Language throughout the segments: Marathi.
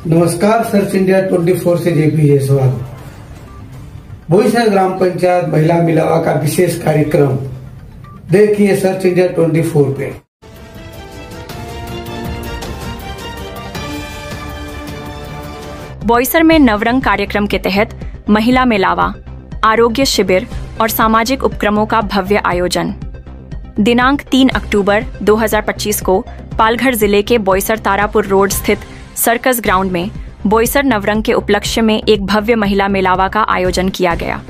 नमस्कार, सर्च इंडिया 24 से जेपी जायसवाल। बोईसर ग्राम पंचायत महिला मिलावा का विशेष कार्यक्रम देखिए सर्च इंडिया 24 पे। बोईसर में नवरंग कार्यक्रम के तहत महिला मिलावा, आरोग्य शिविर और सामाजिक उपक्रमों का भव्य आयोजन। दिनांक 3 अक्टूबर 2025 को पालघर जिले के बोईसर तारापुर रोड स्थित सर्कस ग्राउंड में बोईसर नवरंग के उपलक्ष्य में एक भव्य महिला मिलावा का आयोजन किया गया।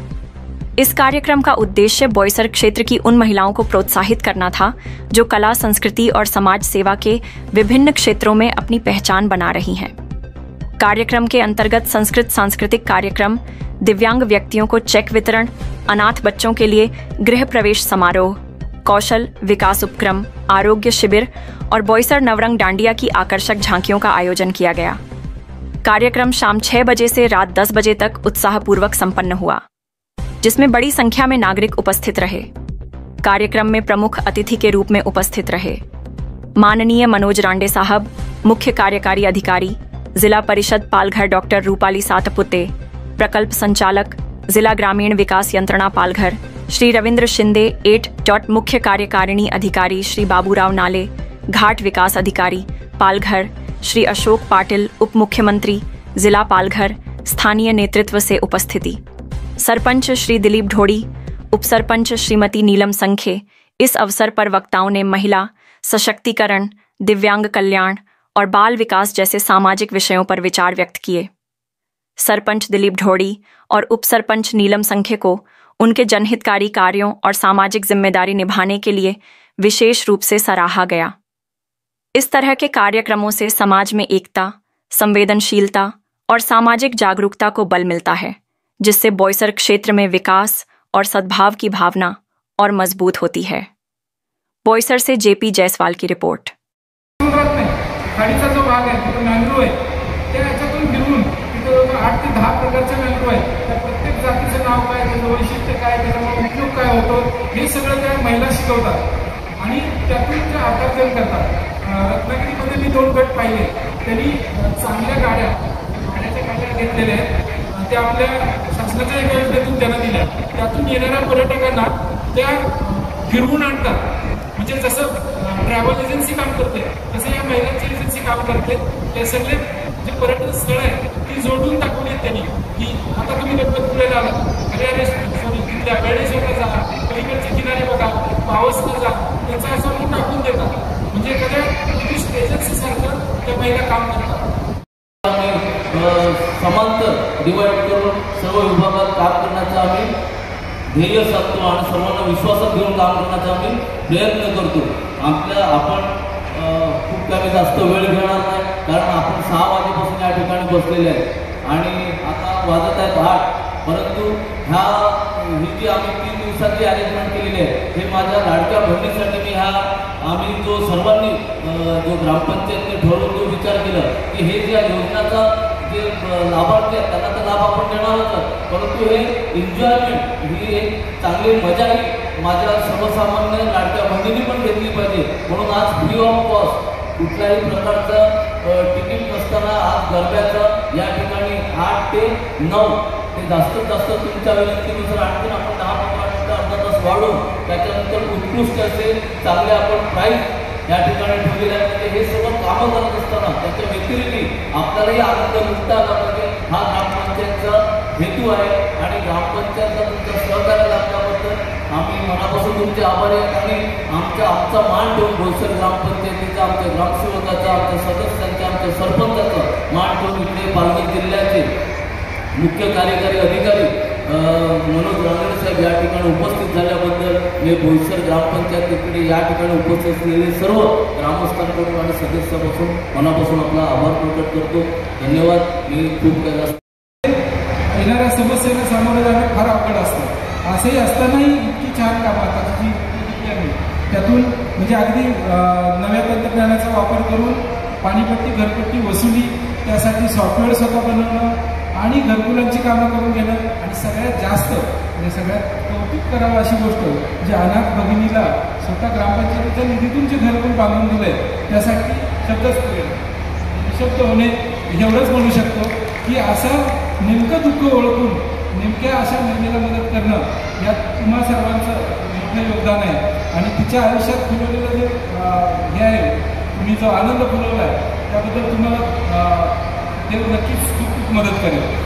इस कार्यक्रम का उद्देश्य बोईसर क्षेत्र की उन महिलाओं को प्रोत्साहित करना था जो कला, संस्कृति और समाज सेवा के विभिन्न क्षेत्रों में अपनी पहचान बना रही हैं। कार्यक्रम के अंतर्गत सांस्कृतिक कार्यक्रम, दिव्यांग व्यक्तियों को चेक वितरण, अनाथ बच्चों के लिए गृह प्रवेश समारोह, कौशल विकास उपक्रम, आरोग्य शिविर और बोईसर नवरंग डांडिया की आकर्षक झांकियों का आयोजन किया गया। कार्यक्रम शाम 6 बजे से रात 10 बजे तक उत्साहपूर्वक संपन्न हुआ, जिसमें बड़ी संख्या में नागरिक उपस्थित रहे। कार्यक्रम में प्रमुख अतिथि के रूप में उपस्थित रहे माननीय मनोज रांडे साहब, मुख्य कार्यकारी अधिकारी, जिला परिषद पालघर डॉक्टर रूपाली सातपुते, प्रकल्प संचालक, जिला ग्रामीण विकास यंत्रणा पालघर श्री रविंद्र शिंदे, 8 मुख्य कार्यकारिणी अधिकारी श्री बाबूराव नाले, घाट विकास अधिकारी पालघर श्री अशोक पाटिल, उप मुख्यमंत्री जिला पालघर, स्थानीय नेतृत्व से उपस्थिति। सरपंच श्री दिलीप ढोड़ी, उप सरपंच श्रीमती नीलम संखे। इस अवसर पर वक्ताओं ने महिला सशक्तिकरण, दिव्यांग कल्याण और बाल विकास जैसे सामाजिक विषयों पर विचार व्यक्त किए। सरपंच दिलीप ढोड़ी और उप सरपंच नीलम संखे को उनके जनहितकारी कार्यों और सामाजिक जिम्मेदारी निभाने के लिए विशेष रूप से सराहा गया। इस तरह के कार्यक्रमों से समाज में एकता, संवेदनशीलता और सामाजिक जागरूकता को बल मिलता है, जिससे बोईसर क्षेत्र में विकास और सद्भाव की भावना और मजबूत होती है। बोईसर से जेपी जायसवाल की रिपोर्ट। खाडीचा जो भाग आहे तो मॅंग्रोव आहे, त्या याच्यातून फिरून तिथं 8 ते 10 प्रकारचे मॅंग्रोव आहेत। त्या प्रत्येक जातीचं नाव काय, त्याचं वैशिष्ट्य काय, त्याचा उपयोग काय होतो, हे सगळं त्या महिला शिकवतात आणि त्यातून ते आकर्षण करतात। रत्नागिरीमध्ये मी 2 गट पाहिले, त्यांनी चांगल्या गाड्या घेतलेल्या आहेत, त्या आपल्या शासनाच्या एका योजनेतून त्यांना दिल्या। त्यातून येणाऱ्या पर्यटकांना त्या फिरवून आणतात। म्हणजे जसं ट्रॅव्हल एजन्सी काम करते तसं या महिलांची एजन्सी काम करते। ते सगळे जे पर्यटन स्थळ आहे ती जोडून दाखवली त्यांनी की आता तुम्ही गणपतीपुळेला आला, अरे सॉरी तिथल्या बेळेश्वरला जा, पलीकडचे किनारे बघा, पावसला जा, त्याचा असं म्हणून टाकून देतात। म्हणजे एखाद्या टुरिस्ट एजन्सी सारखं त्या महिला काम करतात। समांतर डिवाइड करून सर्व विभागात काम करण्याचा आम्ही ध्येय साधतो आणि सर्वांना विश्वासात घेऊन काम करण्याचा आम्ही प्रयत्न करतो। आपण खूप कमी जास्त वेळ घेणार नाही, कारण आपण 6 वाजेपासून या ठिकाणी बसलेले आहे आणि आता वाजत आहेत 8। परंतु ही जी आम्ही 3 दिवसाची अरेंजमेंट केलेली आहे, हे माझ्या लाडक्या बहिणीसाठी मी आम्ही जो सर्वांनी जो ग्रामपंचायतने ठरवून जो विचार केला की हे ज्या योजनाचा जे लाभार्थी आहेत त्यांना तर लाभ आपण देणारच, परंतु हे एन्जॉयमेंट ही एक चांगली मजा ही माझ्या सर्वसामान्य लाडक्या बहिणींनी पण घेतली पाहिजे। म्हणून आज फ्री ऑफ कॉस्ट कुठल्याही प्रकारचं तिकीट नसताना आज गरब्याचं या ठिकाणी 8 ते 9 ते जास्तीत जास्त तुमच्या विनंतीनुसार आणखी आपण 10-15 मिनिटं अर्धा तास वाढवून त्याच्यानंतर उत्कृष्ट असे चांगले आपण प्राईज या ठिकाणी ठेवलेले आहे। म्हणजे हे सर्व कामं करत असताना त्याच्या व्यतिरिक्त आपल्यालाही आनंद लुटता आला पाहिजे, हा ग्रामपंचायतचा हेतू आहे आणि ग्रामपंचायतला तुमचं सहकार्य लागल्याबद्दल आम्ही मनापासून तुमचे आभारी आहेत आणि आमचा मान ठेवून बोईसर ग्रामपंचायतीचा, आमच्या ग्रामसेवकाचा, आमच्या सदस्यांचा, आमच्या सरपंचाचा मान ठेवून इकडे पालघर जिल्ह्याचे मुख्य कार्यकारी अधिकारी मनोज रांगडे साहेब या ठिकाणी उपस्थित झाल्याबद्दल मी बोईसर ग्रामपंचायतीकडे या ठिकाणी उपस्थित असलेले सर्व ग्रामस्थांकडून आणि सदस्यापासून मनापासून आपला आभार प्रकट करतो। धन्यवाद। मी खूप येणाऱ्या समस्येला सामोरं जाणं फार अवघड असतं, असंही असतानाही इतकी छान कामं आता जी त्यातून म्हणजे अगदी नव्या तंत्रज्ञानाचा वापर करून पाणीपट्टी, घरपट्टी वसुली, त्यासाठी सॉफ्टवेअर स्वतः बनवणं आणि घरकुलांची कामं करून घेणं आणि सगळ्यात जास्त म्हणजे सगळ्यात कौतुक करावं अशी गोष्ट जे अनाथ भगिनीला स्वतः ग्रामपंचायतीच्या निधीतून जे घरकुल बांधून दिलंय त्यासाठी शब्दच शब्द होणे एवढंच म्हणू शकतो की असं नेमकं दुःख ओळखून नेमक्या अशा महिलेला मदत करणं यात तुम्हा सर्वांचं मोठं योगदान आहे. आणि तिच्या आयुष्यात फुलवलेलं जे हे आहे, तुम्ही जो आनंद फुलवला आहे त्याबद्दल तुम्हाला देव नक्कीच खूप खूप मदत करेल.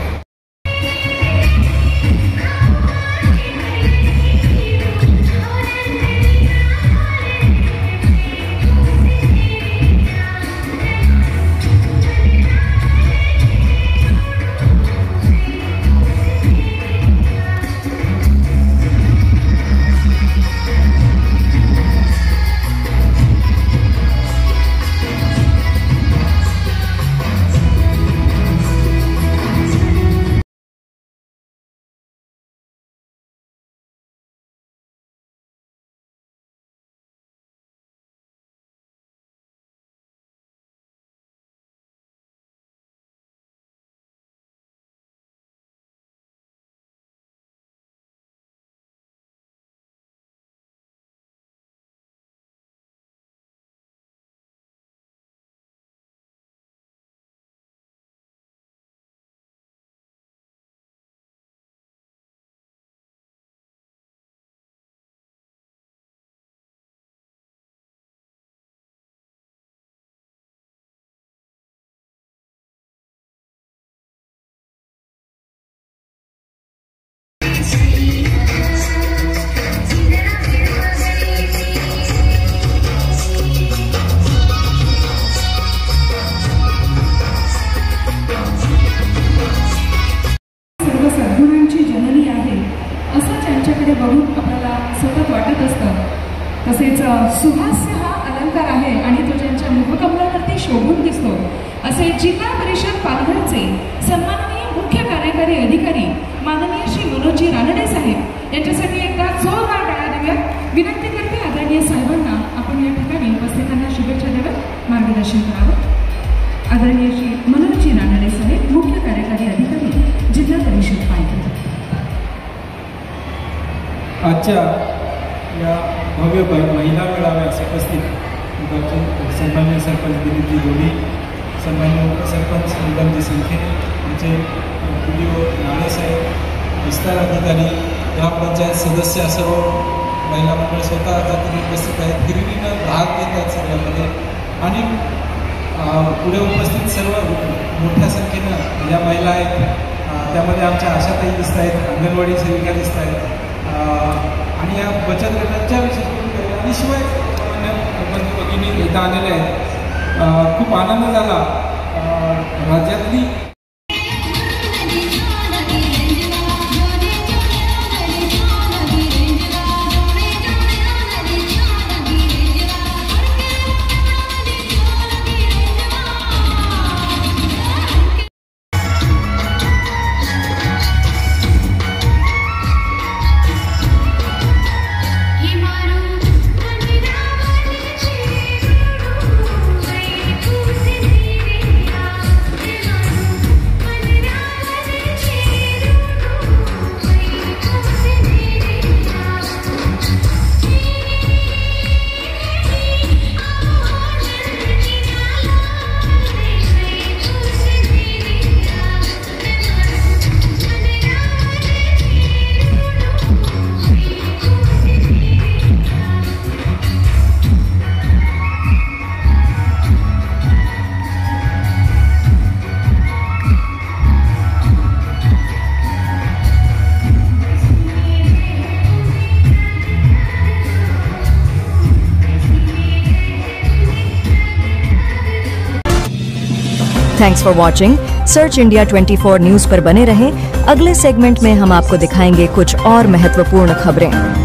बघून आपल्याला सतत वाटत असतं. तसेच सुहास्य हा अलंकार आहे आणि तो ज्यांच्या मुखकमलावरती शोभून दिसतो असे जिल्हा परिषद पालघरचे सन्माननीय मुख्य कार्यकारी अधिकारी माननीय श्री मनोजी रानडे साहेब यांच्यासाठी एकदा जोरदार टाळ्या देऊया. विनंती करते आदरणीय साहेबांना आपण या ठिकाणी उपस्थितांना शुभेच्छा द्याव्यात, मार्गदर्शन करावं. आदरणीय श्री मनोजी रानडे साहेब, मुख्य कार्यकारी अधिकारी, जिल्हा परिषद पालघर. आजच्या या भव्य महिला मेळाव्यास उपस्थित सन्मान्य सरपंच दिलीपजी जोडी, सन्मान्य उपसरपंच निगमजी संखे, आमचे PDO नाळेसाहेब, विस्तार अधिकारी, ग्रामपंचायत सदस्य, सर्व महिला मंडळ स्वतः जातीने उपस्थित आहेत, हिरवीनं भाग घेत आहेत सगळ्यामध्ये. आणि पुढे उपस्थित सर्व मोठ्या संख्येनं या महिला आहेत. त्यामध्ये आमच्या आशाताई दिसत आहेत, अंगणवाडी सेविका दिसत आहेत आणि या बचत गटांच्या विशेष करून आणि शिवाय बंधू भगिनी इथं आलेल्या आहेत. खूप आनंद झाला. राज्यातली thanks for watching. Search India 24 news पर बने रहें. अगले सेगमेंट में हम आपको दिखाएंगे कुछ और महत्वपूर्ण खबरें.